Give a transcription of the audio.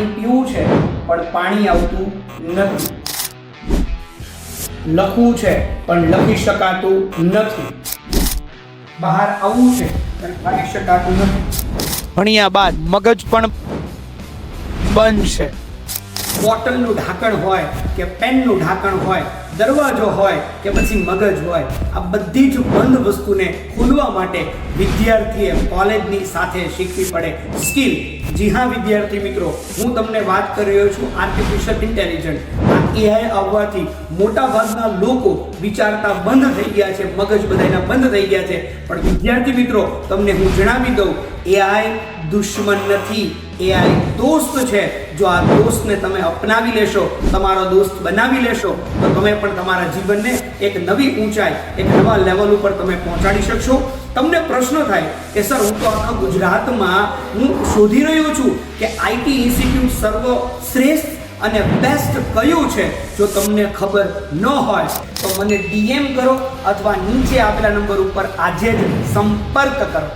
પાણી પીવું છે પણ પાણી આવતું નથી, લખવું છે પણ લખી શકાતું નથી, બહાર આવવું છે પણ આવી શકાતું નથી, ભણ્યા બાદ મગજ પણ બંધ છે, બોટલનું ઢાંકણ હોય કે પેનનું ઢાંકણ હોય, દરવાજો હોય કે પછી મગજ હોય, આ બધી જ બંધ વસ્તુને ખોલવા માટે વિદ્યાર્થીએ કોલેજની સાથે શીખવી પડે સ્કિલ. જી હા વિદ્યાર્થી મિત્રો, હું તમને વાત કરી રહ્યો છું આર્ટિફિશિયલ ઇન્ટેલિજન્સ. આ એઆઈ આવવાથી મોટા ભાગના લોકો વિચારતા બંધ થઈ ગયા છે, મગજ બધાના બંધ થઈ ગયા છે. પણ વિદ્યાર્થી મિત્રો, તમને હું જણાવી દઉં, એઆઈ દુશ્મન નથી, એઆઈ દોસ્ત છે. જો આ દોસ્તને તમે અપનાવી લેશો, તમારો દોસ્ત બનાવી લેશો, તો તમે પણ તમારા જીવનને એક નવી ઊંચાઈ, એક નવા લેવલ ઉપર તમે પહોંચાડી શકશો. તમને પ્રશ્ન થાય કે સર, હું તો આખા ગુજરાતમાં હું શોધી રહ્યો છું કે આઈટી ઇન્સ્ટિટ્યૂટ સર્વશ્રેષ્ઠ અને બેસ્ટ કયું છે. જો તમને ખબર ન હોય તો મને ડીએમ કરો અથવા નીચે આપેલા નંબર ઉપર આજે જ સંપર્ક કરો.